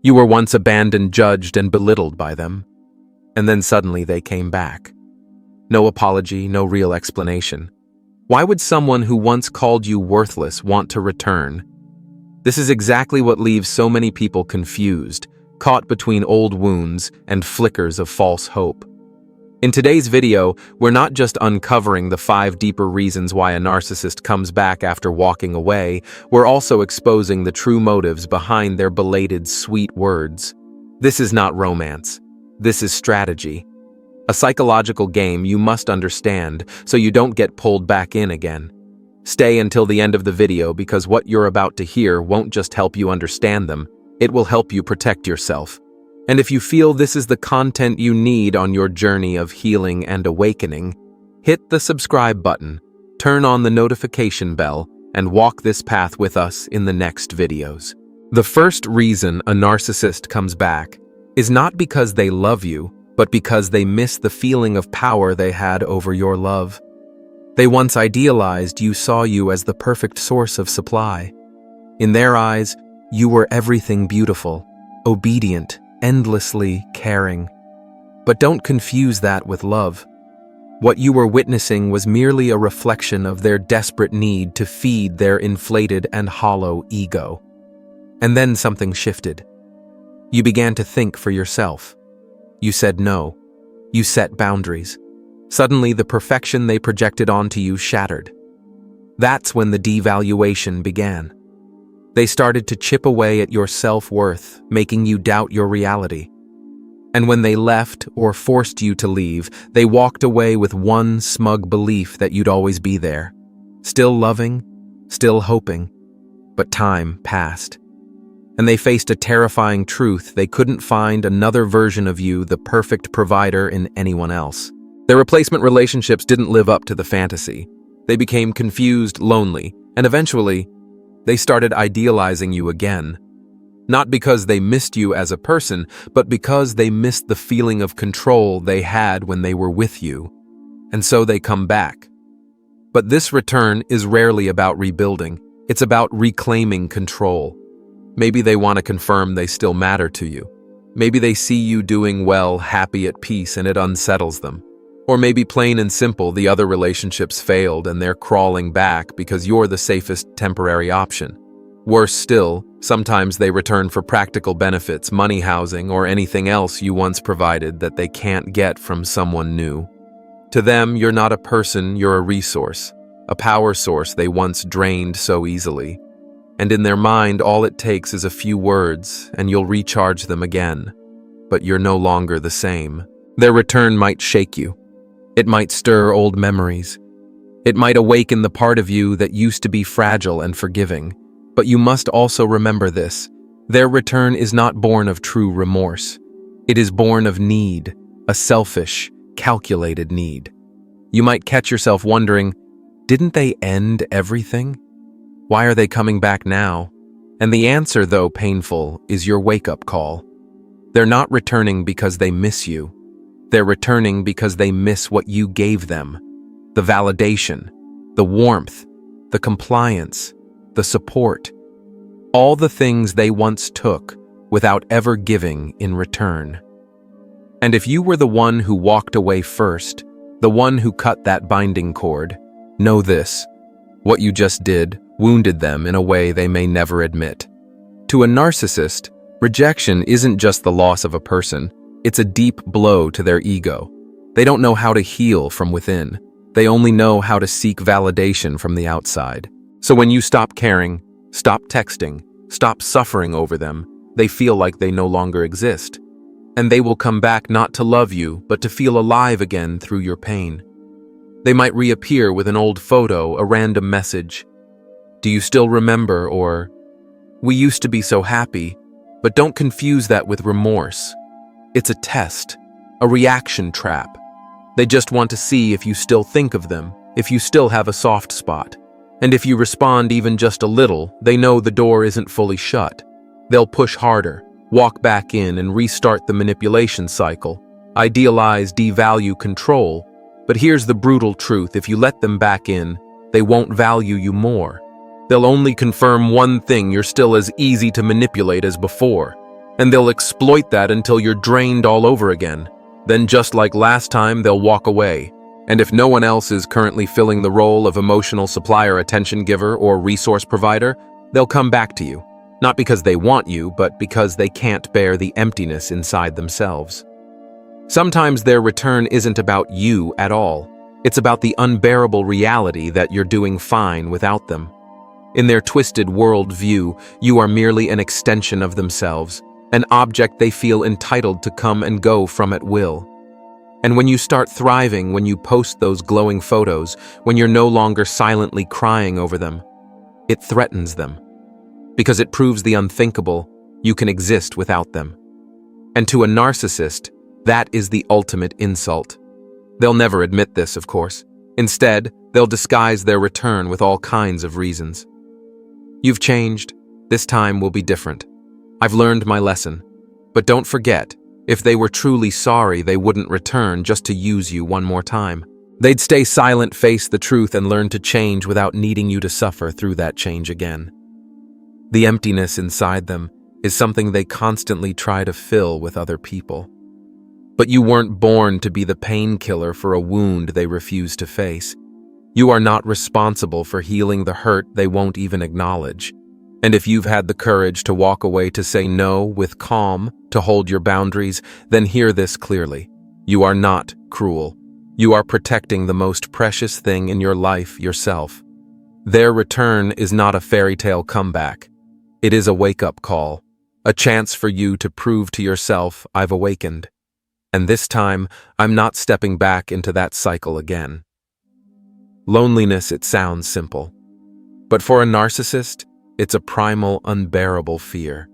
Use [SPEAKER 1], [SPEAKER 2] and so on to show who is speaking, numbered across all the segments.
[SPEAKER 1] You were once abandoned, judged, and belittled by them. And then suddenly they came back. No apology, no real explanation. Why would someone who once called you worthless want to return? This is exactly what leaves so many people confused, caught between old wounds and flickers of false hope. In today's video, we're not just uncovering the 5 deeper reasons why a narcissist comes back after walking away, we're also exposing the true motives behind their belated sweet words. This is not romance. This is strategy. A psychological game you must understand so you don't get pulled back in again. Stay until the end of the video because what you're about to hear won't just help you understand them, it will help you protect yourself. And if you feel this is the content you need on your journey of healing and awakening, hit the subscribe button, turn on the notification bell, and walk this path with us in the next videos. The first reason a narcissist comes back is not because they love you, but because they miss the feeling of power they had over your love. They once idealized you, saw you as the perfect source of supply. In their eyes, you were everything beautiful, obedient, endlessly caring. But don't confuse that with love. What you were witnessing was merely a reflection of their desperate need to feed their inflated and hollow ego. And then something shifted. You began to think for yourself. You said no. You set boundaries. Suddenly, the perfection they projected onto you shattered. That's when the devaluation began. They started to chip away at your self-worth, making you doubt your reality. And when they left or forced you to leave, they walked away with one smug belief that you'd always be there. Still loving, still hoping. But time passed. And they faced a terrifying truth: they couldn't find another version of you, the perfect provider, in anyone else. Their replacement relationships didn't live up to the fantasy. They became confused, lonely, and eventually, they started idealizing you again. Not because they missed you as a person, but because they missed the feeling of control they had when they were with you. And so they come back. But this return is rarely about rebuilding. It's about reclaiming control. Maybe they want to confirm they still matter to you. Maybe they see you doing well, happy, at peace, and it unsettles them. Or maybe plain and simple, the other relationships failed and they're crawling back because you're the safest temporary option. Worse still, sometimes they return for practical benefits, money, housing, or anything else you once provided that they can't get from someone new. To them, you're not a person, you're a resource, a power source they once drained so easily. And in their mind, all it takes is a few words and you'll recharge them again. But you're no longer the same. Their return might shake you. It might stir old memories. It might awaken the part of you that used to be fragile and forgiving. But you must also remember this: their return is not born of true remorse. It is born of need, a selfish, calculated need. You might catch yourself wondering, didn't they end everything? Why are they coming back now? And the answer, though painful, is your wake-up call. They're not returning because they miss you. They're returning because they miss what you gave them. The validation, the warmth, the compliance, the support. All the things they once took without ever giving in return. And if you were the one who walked away first, the one who cut that binding cord, know this: what you just did wounded them in a way they may never admit. To a narcissist, rejection isn't just the loss of a person. It's a deep blow to their ego. They don't know how to heal from within. They only know how to seek validation from the outside. So when you stop caring, stop texting, stop suffering over them, they feel like they no longer exist. And they will come back not to love you, but to feel alive again through your pain. They might reappear with an old photo, a random message. Do you still remember? Or, we used to be so happy. But don't confuse that with remorse. It's a test, a reaction trap. They just want to see if you still think of them, if you still have a soft spot. And if you respond even just a little, they know the door isn't fully shut. They'll push harder, walk back in, and restart the manipulation cycle. Idealize, devalue, control. But here's the brutal truth: if you let them back in, they won't value you more. They'll only confirm one thing: you're still as easy to manipulate as before. And they'll exploit that until you're drained all over again. Then just like last time, they'll walk away. And if no one else is currently filling the role of emotional supplier, attention giver, or resource provider, they'll come back to you. Not because they want you, but because they can't bear the emptiness inside themselves. Sometimes their return isn't about you at all. It's about the unbearable reality that you're doing fine without them. In their twisted worldview, you are merely an extension of themselves, an object they feel entitled to come and go from at will. And when you start thriving, when you post those glowing photos, when you're no longer silently crying over them, it threatens them. Because it proves the unthinkable, you can exist without them. And to a narcissist, that is the ultimate insult. They'll never admit this, of course. Instead, they'll disguise their return with all kinds of reasons. You've changed. This time will be different. I've learned my lesson. But don't forget, if they were truly sorry, they wouldn't return just to use you one more time. They'd stay silent, face the truth, and learn to change without needing you to suffer through that change again. The emptiness inside them is something they constantly try to fill with other people. But you weren't born to be the painkiller for a wound they refuse to face. You are not responsible for healing the hurt they won't even acknowledge. And if you've had the courage to walk away, to say no with calm, to hold your boundaries, then hear this clearly. You are not cruel. You are protecting the most precious thing in your life, yourself. Their return is not a fairy tale comeback. It is a wake-up call, a chance for you to prove to yourself, I've awakened. And this time, I'm not stepping back into that cycle again. Loneliness, it sounds simple. But for a narcissist, it's a primal, unbearable fear.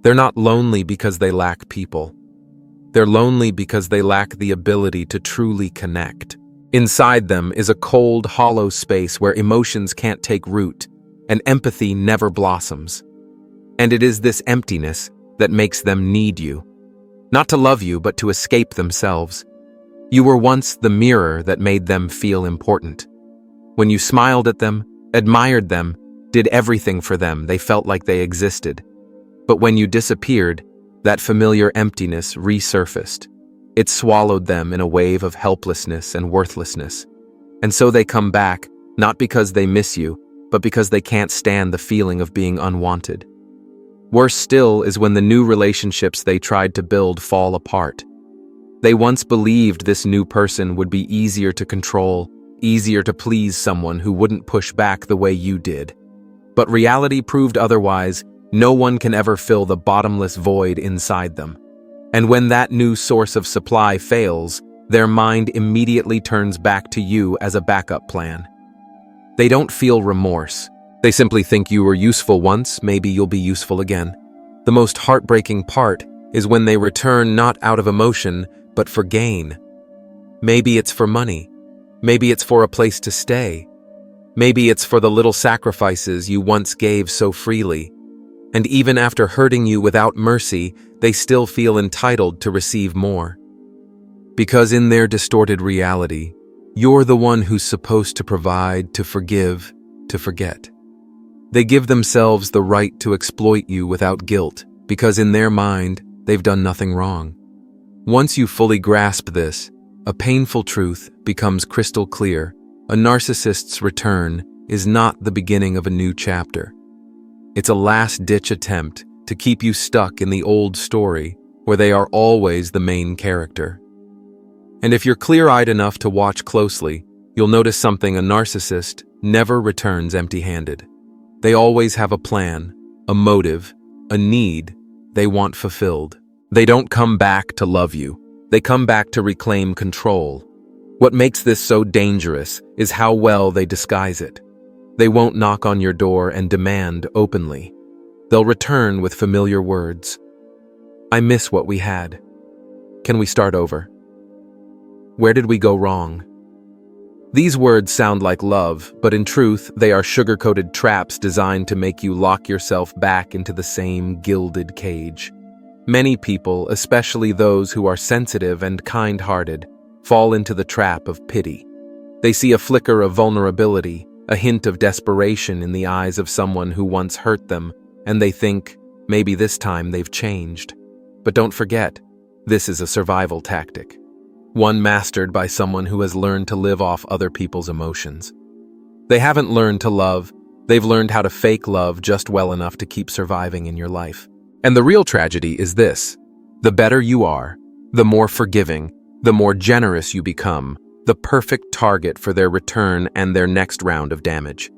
[SPEAKER 1] They're not lonely because they lack people. They're lonely because they lack the ability to truly connect. Inside them is a cold, hollow space where emotions can't take root and empathy never blossoms. And it is this emptiness that makes them need you. Not to love you, but to escape themselves. You were once the mirror that made them feel important. When you smiled at them, admired them, did everything for them, they felt like they existed. But when you disappeared, that familiar emptiness resurfaced. It swallowed them in a wave of helplessness and worthlessness. And so they come back, not because they miss you, but because they can't stand the feeling of being unwanted. Worse still is when the new relationships they tried to build fall apart. They once believed this new person would be easier to control, easier to please someone who wouldn't push back the way you did. But reality proved otherwise. No one can ever fill the bottomless void inside them. And when that new source of supply fails, their mind immediately turns back to you as a backup plan. They don't feel remorse. They simply think you were useful once, maybe you'll be useful again. The most heartbreaking part is when they return not out of emotion, but for gain. Maybe it's for money. Maybe it's for a place to stay. Maybe it's for the little sacrifices you once gave so freely. And even after hurting you without mercy, they still feel entitled to receive more. Because in their distorted reality, you're the one who's supposed to provide, to forgive, to forget. They give themselves the right to exploit you without guilt, because in their mind, they've done nothing wrong. Once you fully grasp this, a painful truth becomes crystal clear. A narcissist's return is not the beginning of a new chapter. It's a last-ditch attempt to keep you stuck in the old story where they are always the main character. And if you're clear-eyed enough to watch closely, you'll notice something: a narcissist never returns empty-handed. They always have a plan, a motive, a need they want fulfilled. They don't come back to love you. They come back to reclaim control. What makes this so dangerous is how well they disguise it. They won't knock on your door and demand openly. They'll return with familiar words. I miss what we had. Can we start over? Where did we go wrong? These words sound like love, but in truth, they are sugar-coated traps designed to make you lock yourself back into the same gilded cage. Many people, especially those who are sensitive and kind-hearted, fall into the trap of pity. They see a flicker of vulnerability, a hint of desperation in the eyes of someone who once hurt them, and they think, Maybe this time they've changed. But don't forget, this is a survival tactic, one mastered by someone who has learned to live off other people's emotions. They haven't learned to love, they've learned how to fake love just well enough to keep surviving in your life. And the real tragedy is this: the better you are, the more forgiving, the more generous you become, the perfect target for their return and their next round of damage.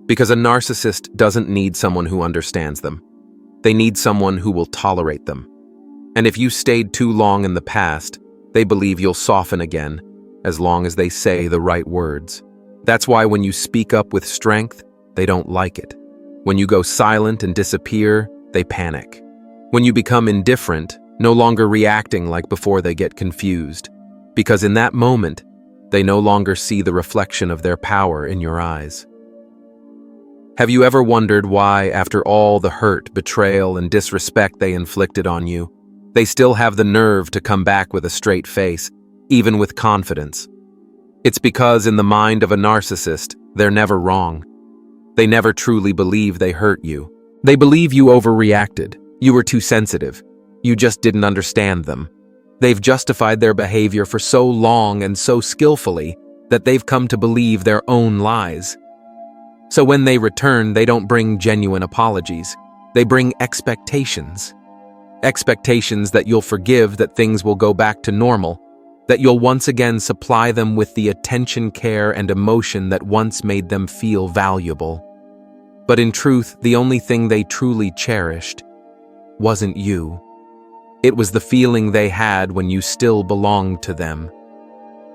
[SPEAKER 1] Because a narcissist doesn't need someone who understands them. They need someone who will tolerate them. And if you stayed too long in the past, they believe you'll soften again, as long as they say the right words. That's why when you speak up with strength, they don't like it. When you go silent and disappear, they panic. When you become indifferent, no longer reacting like before, they get confused. Because in that moment, they no longer see the reflection of their power in your eyes. Have you ever wondered why, after all the hurt, betrayal, and disrespect they inflicted on you, they still have the nerve to come back with a straight face, even with confidence? It's because in the mind of a narcissist, they're never wrong. They never truly believe they hurt you. They believe you overreacted, you were too sensitive, you just didn't understand them. They've justified their behavior for so long and so skillfully that they've come to believe their own lies. So when they return, they don't bring genuine apologies. They bring expectations. Expectations that you'll forgive, that things will go back to normal, that you'll once again supply them with the attention, care, and emotion that once made them feel valuable. But in truth, the only thing they truly cherished wasn't you. It was the feeling they had when you still belonged to them.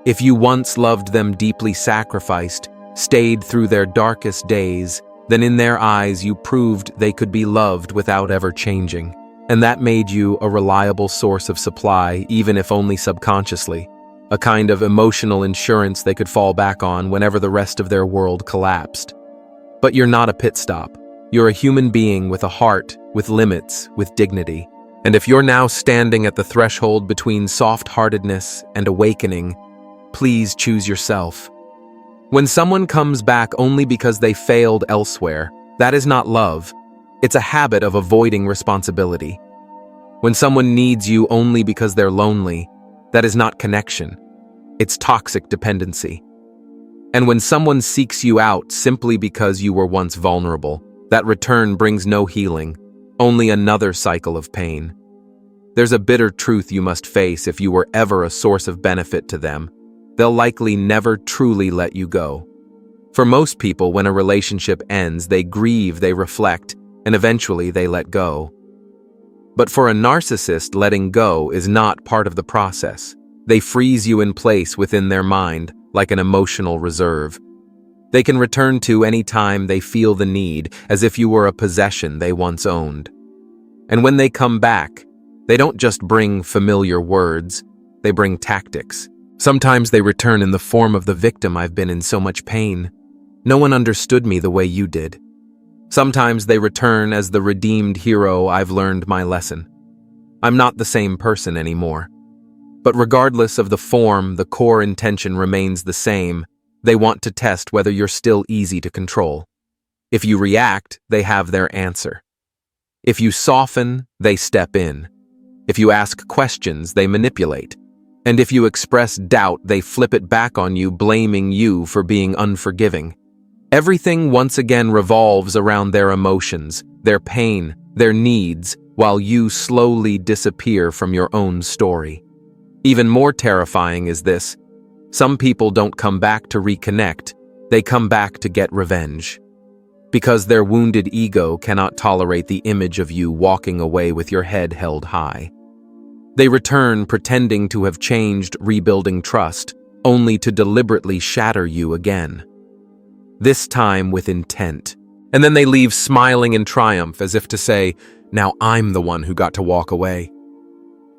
[SPEAKER 1] If you once loved them deeply, sacrificed, stayed through their darkest days, then in their eyes you proved they could be loved without ever changing. And that made you a reliable source of supply, even if only subconsciously, a kind of emotional insurance they could fall back on whenever the rest of their world collapsed. But you're not a pit stop. You're a human being with a heart, with limits, with dignity. And if you're now standing at the threshold between soft-heartedness and awakening, please choose yourself. When someone comes back only because they failed elsewhere, that is not love. It's a habit of avoiding responsibility. When someone needs you only because they're lonely, that is not connection. It's toxic dependency. And when someone seeks you out simply because you were once vulnerable, that return brings no healing, only another cycle of pain. There's a bitter truth you must face. If you were ever a source of benefit to them, they'll likely never truly let you go. For most people, when a relationship ends, they grieve, they reflect, and eventually they let go. But for a narcissist, letting go is not part of the process. They freeze you in place within their mind, like an emotional reserve. They can return to any time they feel the need, as if you were a possession they once owned. And when they come back, they don't just bring familiar words, they bring tactics. Sometimes they return in the form of the victim. I've been in so much pain. No one understood me the way you did. Sometimes they return as the redeemed hero. I've learned my lesson. I'm not the same person anymore. But regardless of the form, the core intention remains the same. They want to test whether you're still easy to control. If you react, they have their answer. If you soften, they step in. If you ask questions, they manipulate. And if you express doubt, they flip it back on you, blaming you for being unforgiving. Everything once again revolves around their emotions, their pain, their needs, while you slowly disappear from your own story. Even more terrifying is this: some people don't come back to reconnect, they come back to get revenge. Because their wounded ego cannot tolerate the image of you walking away with your head held high. They return pretending to have changed, rebuilding trust, only to deliberately shatter you again. This time with intent. And then they leave smiling in triumph, as if to say, now I'm the one who got to walk away.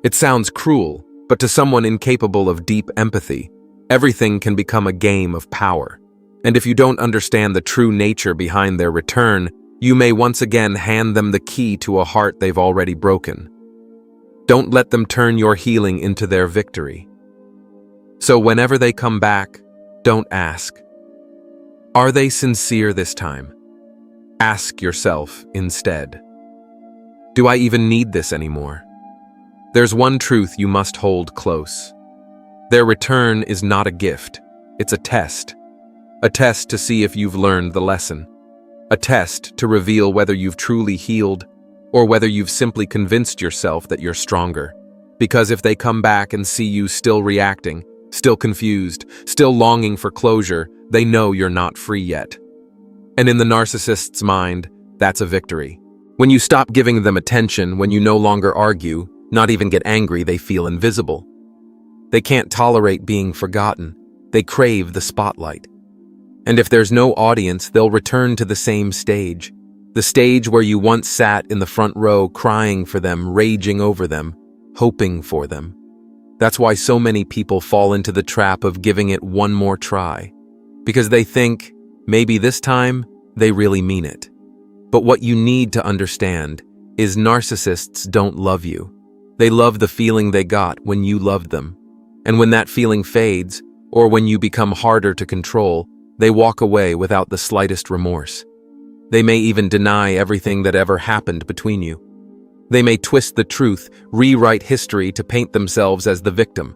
[SPEAKER 1] It sounds cruel, but to someone incapable of deep empathy, everything can become a game of power. And if you don't understand the true nature behind their return, you may once again hand them the key to a heart they've already broken. Don't let them turn your healing into their victory. So whenever they come back, don't ask, are they sincere this time? Ask yourself instead, Do I even need this anymore? There's one truth you must hold close. Their return is not a gift. It's a test. A test to see if you've learned the lesson. A test to reveal whether you've truly healed or whether you've simply convinced yourself that you're stronger. Because if they come back and see you still reacting, still confused, still longing for closure, they know you're not free yet. And in the narcissist's mind, that's a victory. When you stop giving them attention, when you no longer argue, not even get angry, they feel invisible. They can't tolerate being forgotten. They crave the spotlight. And if there's no audience, they'll return to the same stage. The stage where you once sat in the front row crying for them, raging over them, hoping for them. That's why so many people fall into the trap of giving it one more try. Because they think, maybe this time, they really mean it. But what you need to understand is narcissists don't love you. They love the feeling they got when you loved them. And when that feeling fades, or when you become harder to control, they walk away without the slightest remorse. They may even deny everything that ever happened between you. They may twist the truth, rewrite history to paint themselves as the victim.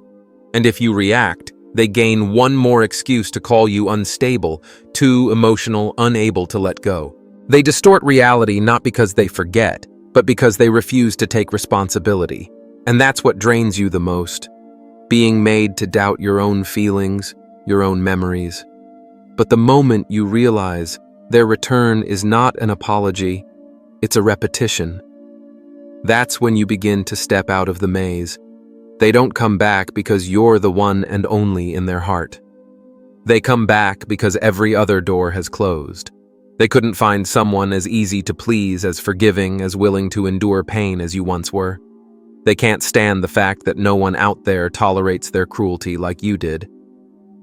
[SPEAKER 1] And if you react, they gain one more excuse to call you unstable, too emotional, unable to let go. They distort reality not because they forget, but because they refuse to take responsibility. And that's what drains you the most. Being made to doubt your own feelings, your own memories. But the moment you realize their return is not an apology, it's a repetition. That's when you begin to step out of the maze. They don't come back because you're the one and only in their heart. They come back because every other door has closed. They couldn't find someone as easy to please, as forgiving, as willing to endure pain as you once were. They can't stand the fact that no one out there tolerates their cruelty like you did.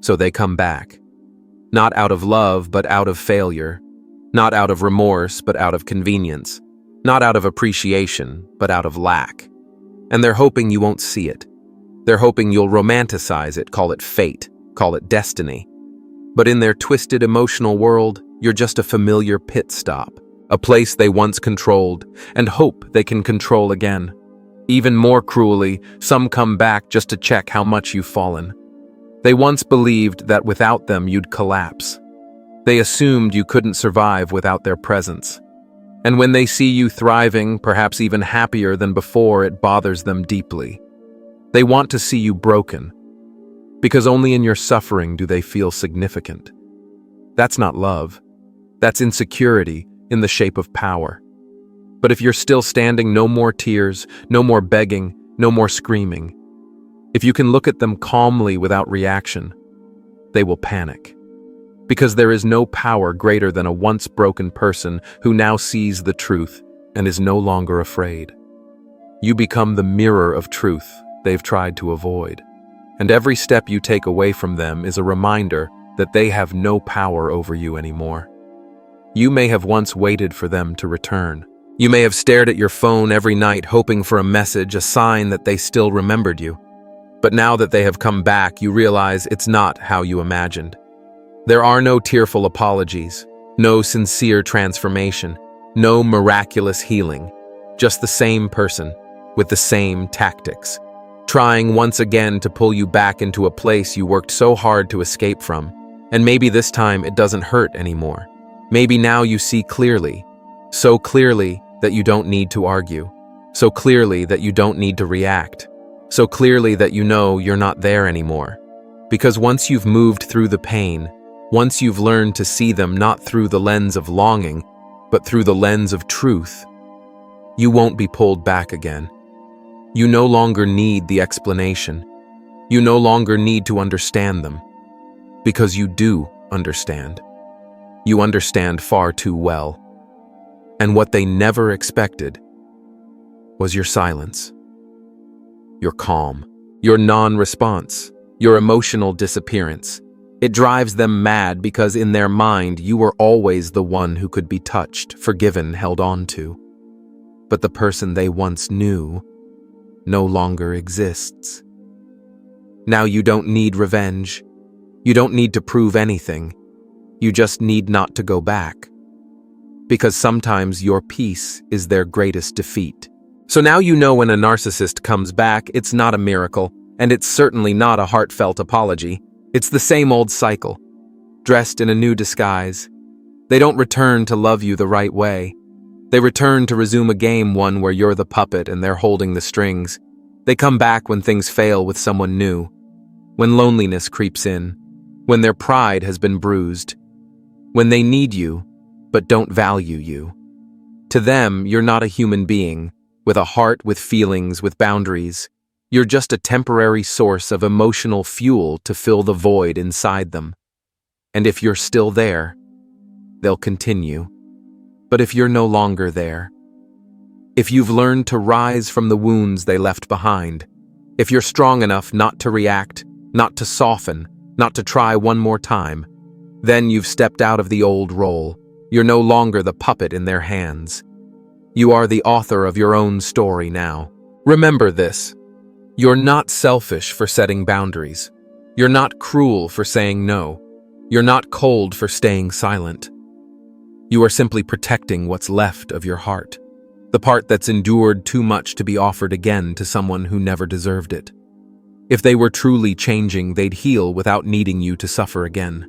[SPEAKER 1] So they come back. Not out of love, but out of failure. Not out of remorse, but out of convenience. Not out of appreciation, but out of lack. And they're hoping you won't see it. They're hoping you'll romanticize it, call it fate, call it destiny. But in their twisted emotional world, you're just a familiar pit stop, a place they once controlled, and hope they can control again. Even more cruelly, some come back just to check how much you've fallen. They once believed that without them you'd collapse. They assumed you couldn't survive without their presence. And when they see you thriving, perhaps even happier than before, it bothers them deeply. They want to see you broken, because only in your suffering do they feel significant. That's not love. That's insecurity in the shape of power. But if you're still standing, no more tears, no more begging, no more screaming. If you can look at them calmly without reaction, they will panic. Because there is no power greater than a once broken person who now sees the truth and is no longer afraid. You become the mirror of truth they've tried to avoid. And every step you take away from them is a reminder that they have no power over you anymore. You may have once waited for them to return. You may have stared at your phone every night hoping for a message, a sign that they still remembered you. But now that they have come back, you realize it's not how you imagined. There are no tearful apologies, no sincere transformation, no miraculous healing, just the same person with the same tactics, trying once again to pull you back into a place you worked so hard to escape from. And maybe this time it doesn't hurt anymore. Maybe now you see clearly, so clearly that you don't need to argue, so clearly that you don't need to react, so clearly that you know you're not there anymore. Because once you've moved through the pain, once you've learned to see them not through the lens of longing, but through the lens of truth, you won't be pulled back again. You no longer need the explanation. You no longer need to understand them. Because you do understand. You understand far too well. And what they never expected was your silence, your calm, your non-response, your emotional disappearance. It drives them mad because in their mind you were always the one who could be touched, forgiven, held on to. But the person they once knew no longer exists. Now you don't need revenge. You don't need to prove anything. You just need not to go back. Because sometimes your peace is their greatest defeat. So now you know when a narcissist comes back, it's not a miracle, and it's certainly not a heartfelt apology. It's the same old cycle, dressed in a new disguise. They don't return to love you the right way. They return to resume a game, one where you're the puppet and they're holding the strings. They come back when things fail with someone new, when loneliness creeps in, when their pride has been bruised, when they need you but don't value you. To them, you're not a human being, with a heart, with feelings, with boundaries. You're just a temporary source of emotional fuel to fill the void inside them. And if you're still there, they'll continue. But if you're no longer there, if you've learned to rise from the wounds they left behind, if you're strong enough not to react, not to soften, not to try one more time, then you've stepped out of the old role. You're no longer the puppet in their hands. You are the author of your own story now. Remember this. You're not selfish for setting boundaries. You're not cruel for saying no. You're not cold for staying silent. You are simply protecting what's left of your heart, the part that's endured too much to be offered again to someone who never deserved it. If they were truly changing, they'd heal without needing you to suffer again.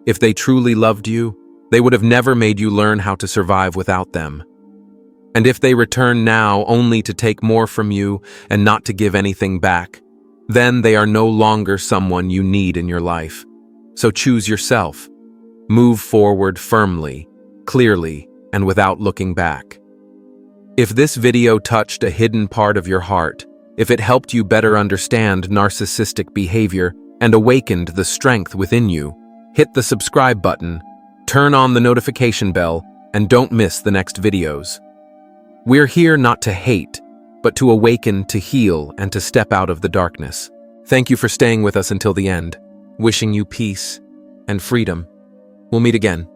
[SPEAKER 1] If they truly loved you, they would have never made you learn how to survive without them. And if they return now only to take more from you and not to give anything back, then they are no longer someone you need in your life. So choose yourself. Move forward firmly, clearly, and without looking back. If this video touched a hidden part of your heart, if it helped you better understand narcissistic behavior and awakened the strength within you, hit the subscribe button, turn on the notification bell, and don't miss the next videos. We're here not to hate, but to awaken, to heal, and to step out of the darkness. Thank you for staying with us until the end. Wishing you peace and freedom. We'll meet again.